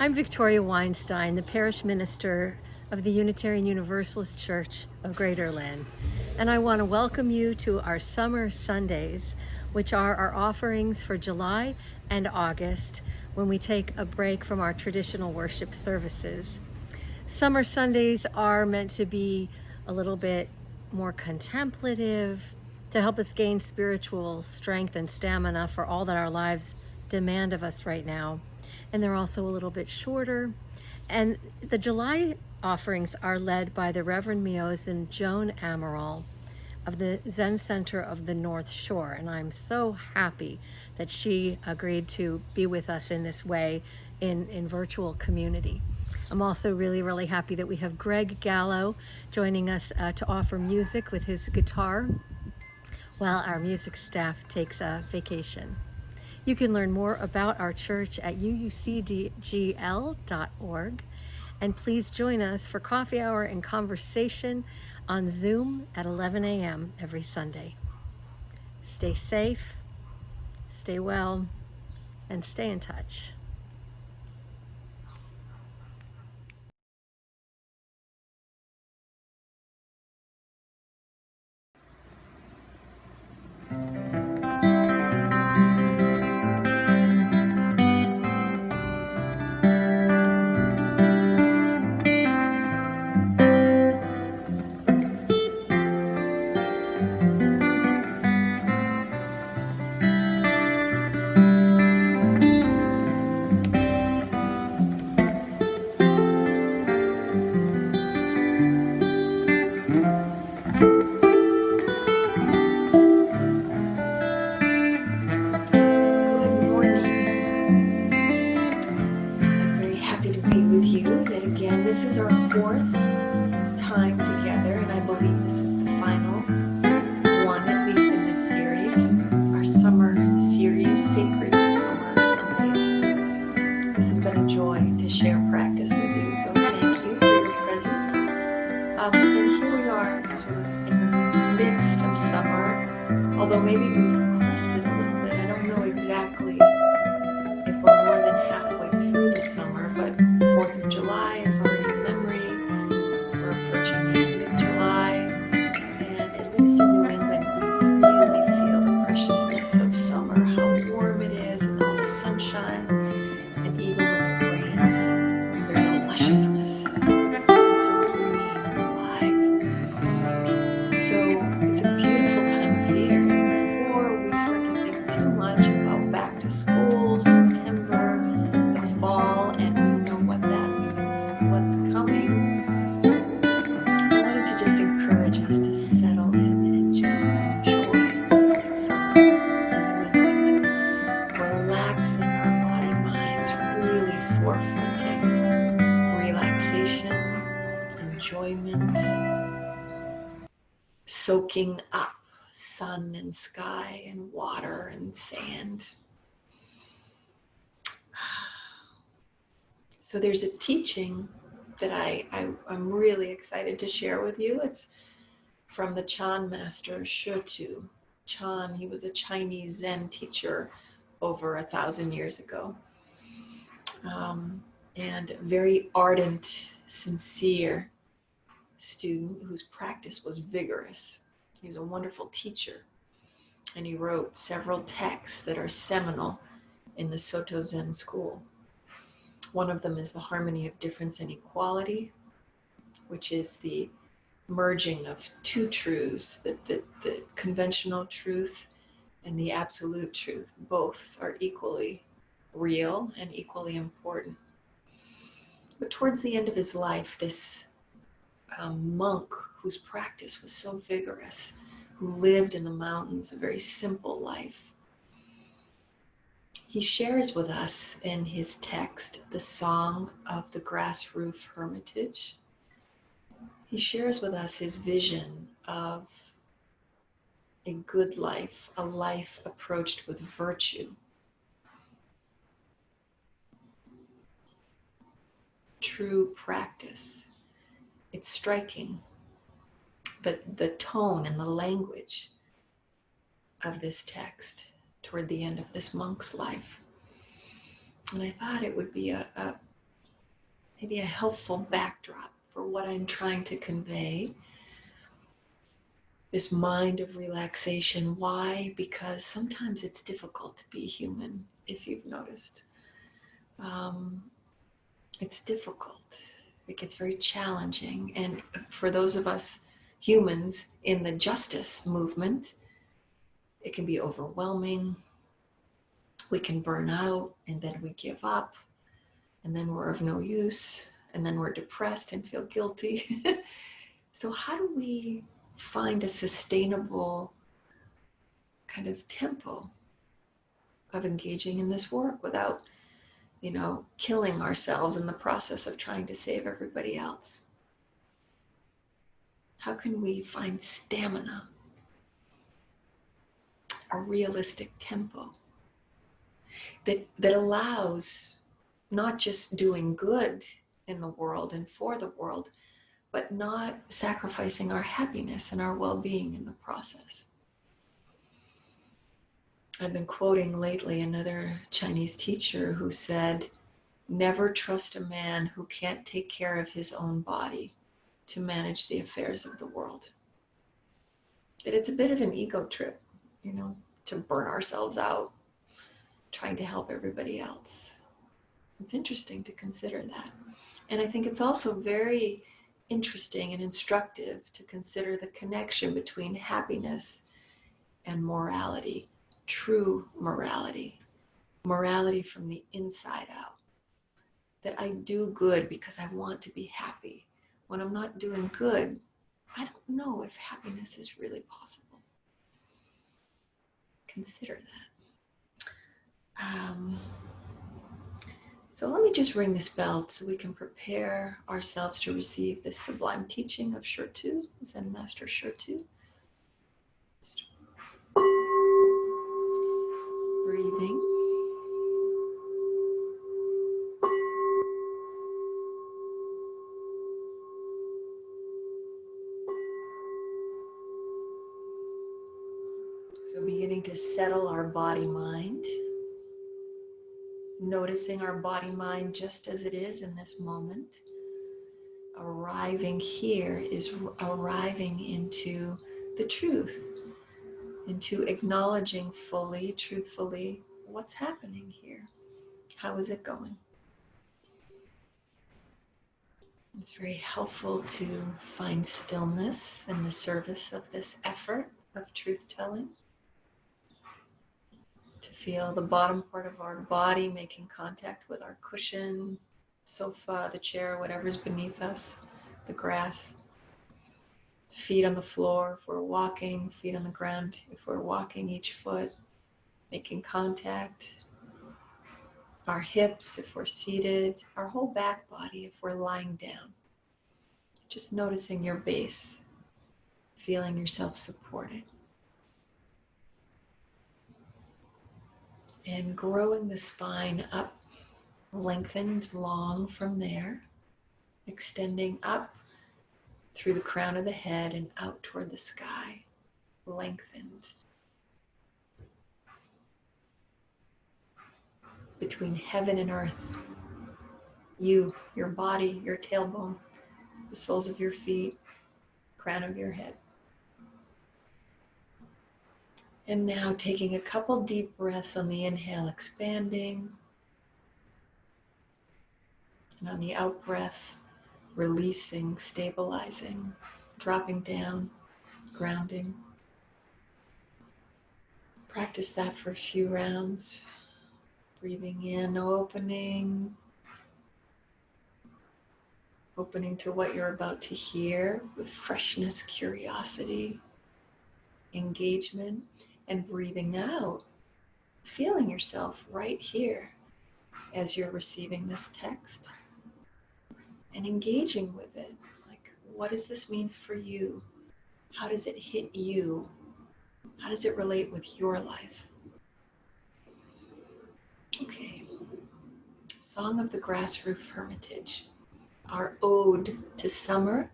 I'm Victoria Weinstein, the parish minister of the Unitarian Universalist Church of Greater Lynn, and I want to welcome you to our Summer Sundays, which are our offerings for July and August when we take a break from our traditional worship services. Summer Sundays are meant to be a little bit more contemplative, to help us gain spiritual strength and stamina for all that our lives demand of us right now. And they're also a little bit shorter. And the July offerings are led by the Reverend Mios and Joan Amaral of the Zen Center of the North Shore. And I'm so happy that she agreed to be with us in this way in virtual community. I'm also really happy that we have Greg Gallo joining us to offer music with his guitar while our music staff takes a vacation. You can learn more about our church at uucdgl.org, and please join us for coffee hour and conversation on Zoom at 11 a.m. every Sunday. Stay safe, stay well, and stay in touch. This is our fourth time together, and I believe this is the final one, at least in this series, our summer series, Sacred Summer Sundays. This has been a joy to share practice with you, so thank you for your presence. And here we are, sort of in the midst of summer, although maybe we've crested a little bit. I don't know exactly if we're more than halfway through the summer, but 4th of July is already a memory. We're approaching the end of July, and at least in New England, we really feel the preciousness of summer, how warm it is, and all the sunshine, and even when it rains, there's a lusciousness. It's so green and alive. So it's a beautiful time of year, and before we start to think too much about back to school, September, the fall, and we know what that means, what's coming, I wanted to just encourage us to settle in and just enjoy summer in New England, relaxing our body minds, really forefronting relaxation, enjoyment, soaking up sun and sky and water and sand. So there's a teaching that I'm really excited to share with you. It's from the Chan master Shotu. Chan, he was a Chinese Zen teacher over 1,000 years ago. And very ardent, sincere student whose practice was vigorous. He was a wonderful teacher, and he wrote several texts that are seminal in the Soto Zen school. One of them is The Harmony of Difference and Equality, which is the merging of two truths, the conventional truth and the absolute truth. Both are equally real and equally important. But towards the end of his life, this monk whose practice was so vigorous, who lived in the mountains, a very simple life, he shares with us in his text, The Song of the Grass Roof Hermitage. He shares with us his vision of a good life, a life approached with virtue, true practice. It's striking, but the tone and the language of this text toward the end of this monk's life. And I thought it would be a maybe a helpful backdrop for what I'm trying to convey. This mind of relaxation. Why? Because sometimes it's difficult to be human, if you've noticed. It's difficult. It gets very challenging. And for those of us humans in the justice movement, it can be overwhelming. We can burn out and then we give up and then we're of no use and then we're depressed and feel guilty. So how do we find a sustainable kind of tempo of engaging in this work without, killing ourselves in the process of trying to save everybody else? How can we find stamina, a realistic tempo that allows not just doing good in the world and for the world, but not sacrificing our happiness and our well-being in the process? I've been quoting lately another Chinese teacher who said, "Never trust a man who can't take care of his own body to manage the affairs of the world." That it's a bit of an ego trip, to burn ourselves out trying to help everybody else. It's interesting to consider that. And I think it's also very interesting and instructive to consider the connection between happiness and morality, true morality, morality from the inside out. That I do good because I want to be happy. When I'm not doing good, I don't know if happiness is really possible. Consider that. So let me just ring this bell so we can prepare ourselves to receive this sublime teaching of Shurtu, Zen Master Shurtu. Breathing. So beginning to settle our body-mind, noticing our body-mind just as it is in this moment. Arriving here is arriving into the truth, into acknowledging fully, truthfully, what's happening here. How is it going? It's very helpful to find stillness in the service of this effort of truth-telling. To feel the bottom part of our body making contact with our cushion, sofa, the chair, whatever's beneath us, the grass. Feet on the floor if we're walking, feet on the ground if we're walking, each foot making contact. Our hips if we're seated, our whole back body if we're lying down. Just noticing your base, feeling yourself supported. And growing the spine up, lengthened long from there, extending up through the crown of the head and out toward the sky, lengthened. Between heaven and earth, you, your body, your tailbone, the soles of your feet, crown of your head. And now taking a couple deep breaths on the inhale, expanding. And on the out breath, releasing, stabilizing, dropping down, grounding. Practice that for a few rounds. Breathing in, opening to what you're about to hear with freshness, curiosity, engagement, and breathing out, feeling yourself right here as you're receiving this text and engaging with it. Like, what does this mean for you? How does it hit you? How does it relate with your life? Okay. Song of the Grass Roof Hermitage, our ode to summer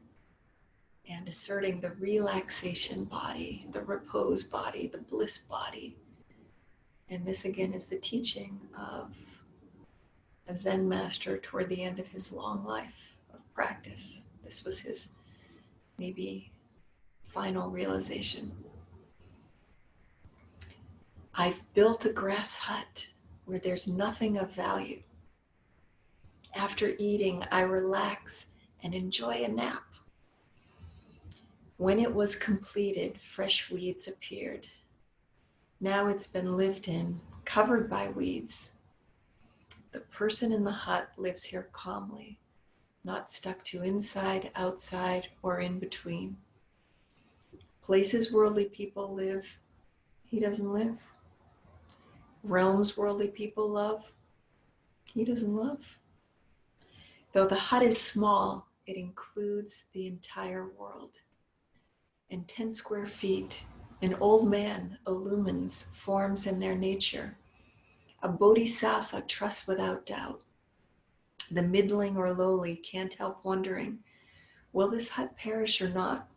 and asserting the relaxation body, the repose body, the bliss body. And this again is the teaching of a Zen master toward the end of his long life of practice. This was his maybe final realization. I've built a grass hut where there's nothing of value. After eating, I relax and enjoy a nap. When it was completed, fresh weeds appeared. Now it's been lived in, covered by weeds. The person in the hut lives here calmly, not stuck to inside, outside, or in between. Places worldly people live, he doesn't live. Realms worldly people love, he doesn't love. Though the hut is small, it includes the entire world. And 10 square feet, an old man illumines forms in their nature. A bodhisattva trusts without doubt. The middling or lowly can't help wondering, will this hut perish or not?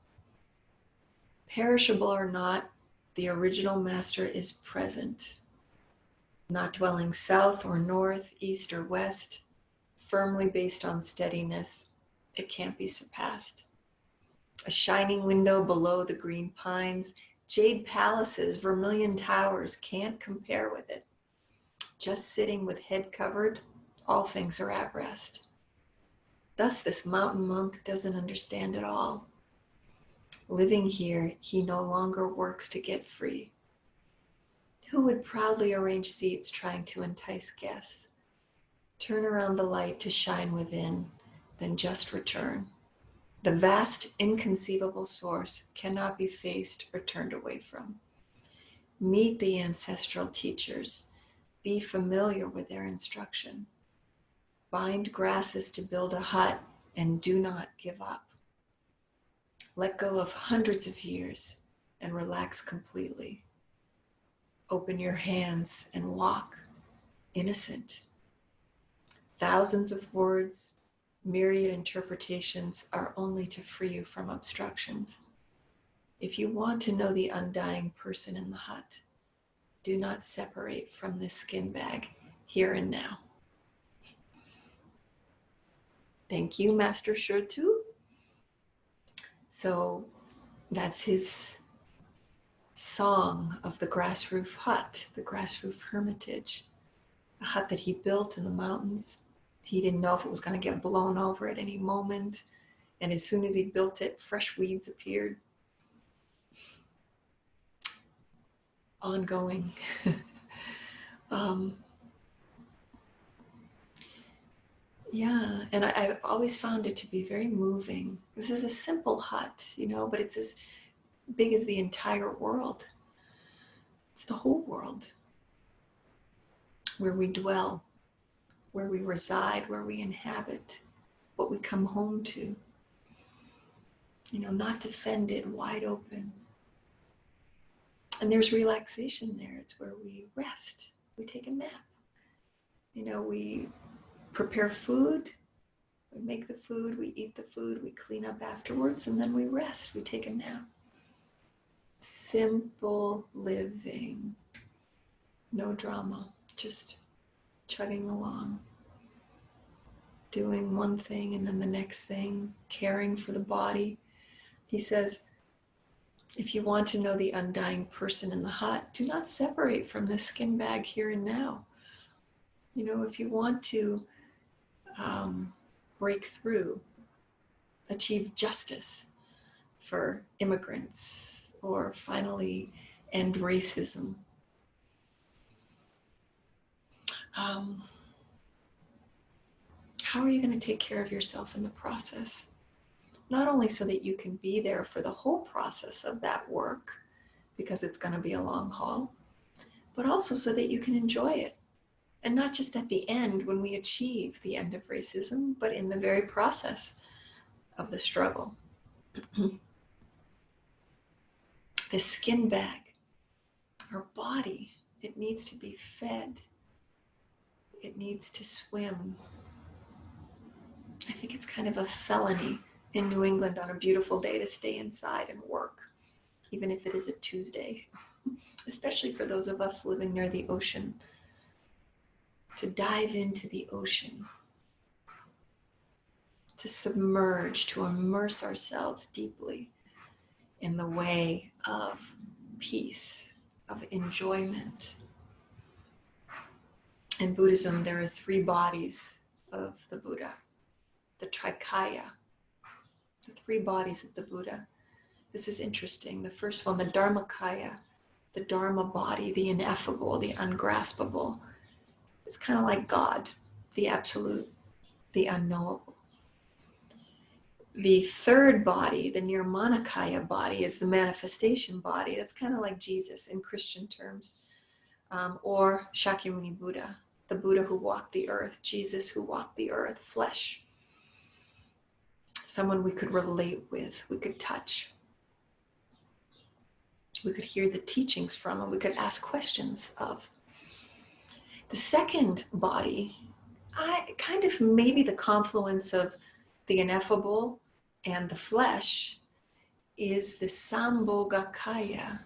Perishable or not, the original master is present, not dwelling south or north, east or west, firmly based on steadiness. It can't be surpassed. A shining window below the green pines, jade palaces, vermilion towers can't compare with it. Just sitting with head covered, all things are at rest. Thus this mountain monk doesn't understand at all. Living here, he no longer works to get free. Who would proudly arrange seats trying to entice guests? Turn around the light to shine within, then just return. The vast, inconceivable source cannot be faced or turned away from. Meet the ancestral teachers. Be familiar with their instruction. Bind grasses to build a hut and do not give up. Let go of hundreds of years and relax completely. Open your hands and walk, innocent. Thousands of words, myriad interpretations are only to free you from obstructions. If you want to know the undying person in the hut, do not separate from this skin bag here and now. Thank you, Master Shurtu. So that's his song of the grass roof hut, the grass roof hermitage, a hut that he built in the mountains. He didn't know if it was going to get blown over at any moment. And as soon as he built it, fresh weeds appeared. Ongoing. Yeah, and I've always found it to be very moving. This is a simple hut, but it's as big as the entire world. It's the whole world where we dwell, where we reside, where we inhabit, what we come home to. Not defended, wide open. And there's relaxation there. It's where we rest. We take a nap. We prepare food. We make the food, we eat the food, we clean up afterwards, and then we rest. We take a nap. Simple living. No drama. Just chugging along. Doing one thing and then the next thing. Caring for the body. He says, if you want to know the undying person in the hut, do not separate from this skin bag here and now. If you want to break through, achieve justice for immigrants, or finally end racism, how are you going to take care of yourself in the process? Not only so that you can be there for the whole process of that work, because it's going to be a long haul, but also so that you can enjoy it. And not just at the end when we achieve the end of racism, but in the very process of the struggle. The skin bag, our body, it needs to be fed. It needs to swim. I think it's kind of a felony in New England on a beautiful day to stay inside and work, even if it is a Tuesday, especially for those of us living near the ocean. to dive into the ocean, to submerge, to immerse ourselves deeply in the way of peace, of enjoyment. In Buddhism, there are 3 bodies of the Buddha, the Trikaya, the 3 bodies of the Buddha. This is interesting. The first one, the Dharmakaya, the Dharma body, the ineffable, the ungraspable. It's kind of like God, the absolute, the unknowable. The 3rd body, the Nirmanakaya body, is the manifestation body. That's kind of like Jesus in Christian terms, or Shakyamuni Buddha, the Buddha who walked the earth, Jesus who walked the earth, flesh. Someone we could relate with, we could touch. We could hear the teachings from, and we could ask questions of. The 2nd body, kind of maybe the confluence of the ineffable and the flesh, is the Sambhogakaya,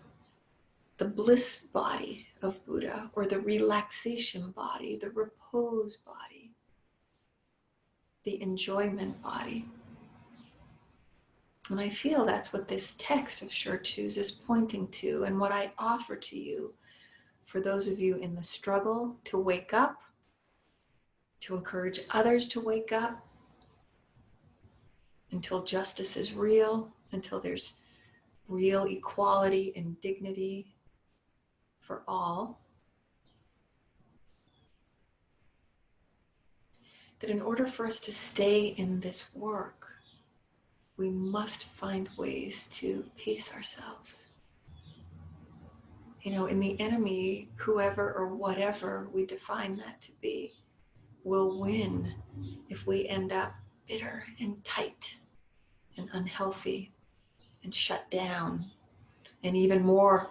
the bliss body of Buddha, or the relaxation body, the repose body, the enjoyment body. And I feel that's what this text of Shortshoots is pointing to, and what I offer to you for those of you in the struggle to wake up, to encourage others to wake up, until justice is real, until there's real equality and dignity for all. That in order for us to stay in this work, we must find ways to pace ourselves. You know, in the enemy, whoever or whatever we define that to be, will win if we end up bitter and tight and unhealthy and shut down and even more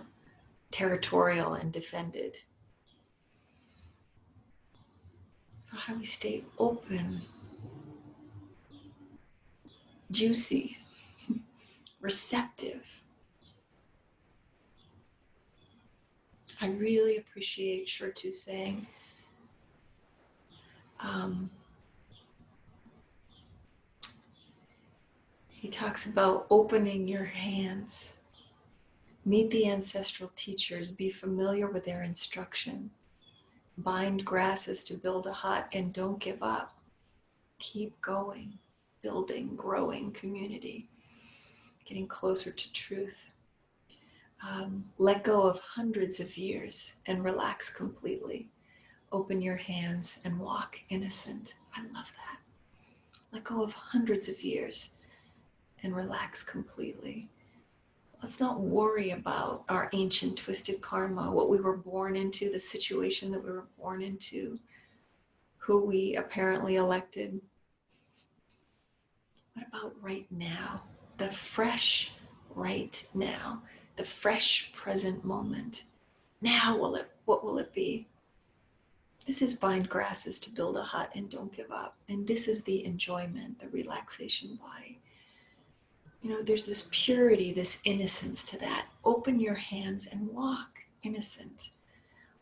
territorial and defended. So how do we stay open, juicy, receptive? I really appreciate Shortshoots saying, he talks about opening your hands. Meet the ancestral teachers, be familiar with their instruction. Bind grasses to build a hut, and don't give up. Keep going, building, growing community, getting closer to truth. Let go of hundreds of years and relax completely. Open your hands and walk innocent. I love that. Let go of hundreds of years and relax completely. Let's not worry about our ancient twisted karma, what we were born into, the situation that we were born into, who we apparently elected. What about right now? The fresh right now, the fresh present moment. Now what will it be? This is bind grasses to build a hut and don't give up. And this is the enjoyment, the relaxation body. You know, there's this purity, this innocence to that. Open your hands and walk innocent.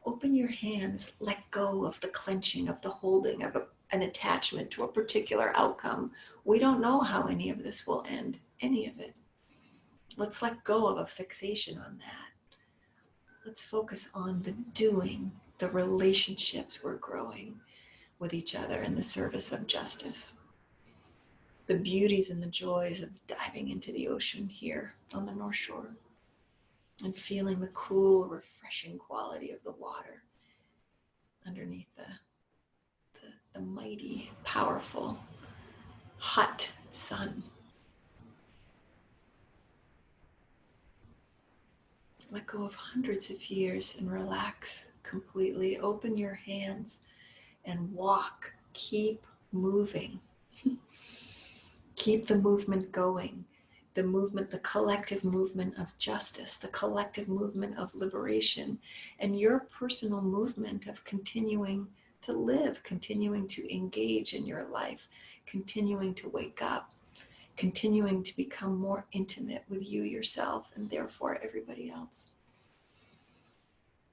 Open your hands, let go of the clenching, of the holding, of an attachment to a particular outcome. We don't know how any of this will end, any of it. Let's let go of a fixation on that. Let's focus on the doing, the relationships we're growing with each other in the service of justice. The beauties and the joys of diving into the ocean here on the North Shore and feeling the cool, refreshing quality of the water underneath the mighty, powerful, hot sun. Let go of hundreds of years and relax completely. Open your hands and walk. Keep moving. Keep the movement going. The movement, the collective movement of justice, the collective movement of liberation, and your personal movement of continuing to live, continuing to engage in your life, continuing to wake up, continuing to become more intimate with you yourself and therefore everybody else.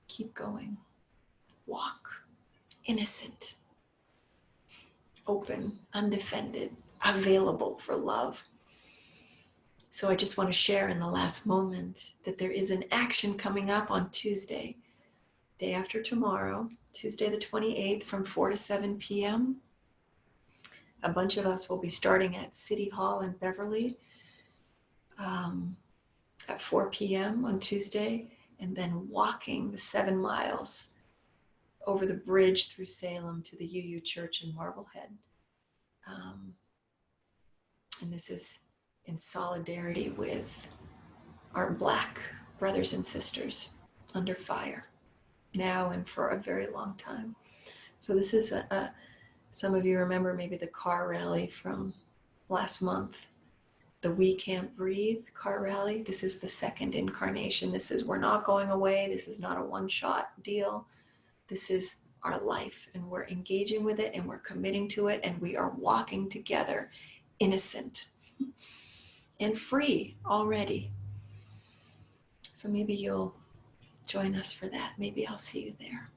Keep going. Walk innocent, open, undefended, available for love. So I just want to share in the last moment that there is an action coming up on Tuesday, day after tomorrow, Tuesday the 28th from 4 to 7 p.m. A bunch of us will be starting at City Hall in Beverly at 4 p.m. on Tuesday, and then walking the 7 miles over the bridge through Salem to the UU Church in Marblehead. And this is in solidarity with our Black brothers and sisters under fire now and for a very long time. So this is some of you remember maybe the car rally from last month, the We Can't Breathe car rally. This is the second incarnation. This is, we're not going away. This is not a one-shot deal. This is our life, and we're engaging with it, and we're committing to it, and we are walking together, innocent and free already. So maybe you'll join us for that. Maybe I'll see you there.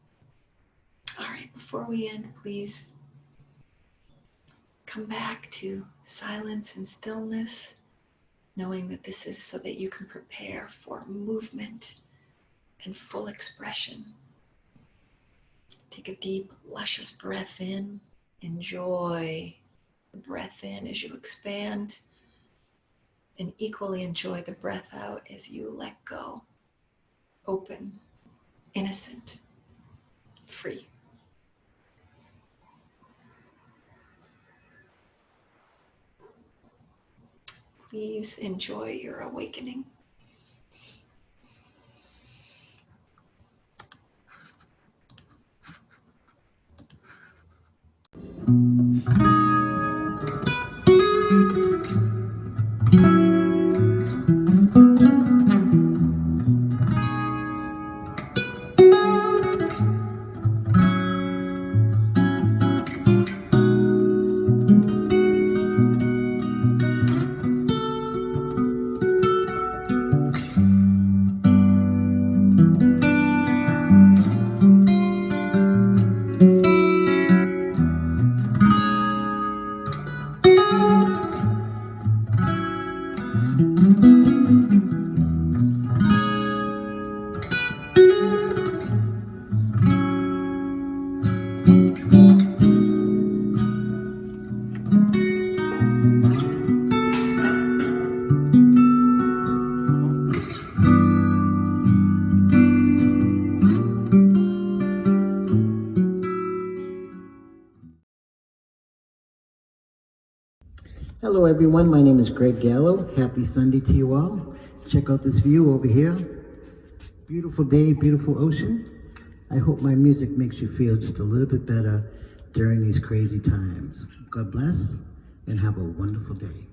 All right, before we end, please come back to silence and stillness, knowing that this is so that you can prepare for movement and full expression. Take a deep, luscious breath in. Enjoy the breath in as you expand, and equally enjoy the breath out as you let go. Open, innocent, free. Please enjoy your awakening. Hello everyone, my name is Greg Gallo. Happy Sunday to you all. Check out this view over here. Beautiful day, beautiful ocean. I hope my music makes you feel just a little bit better during these crazy times. God bless and have a wonderful day.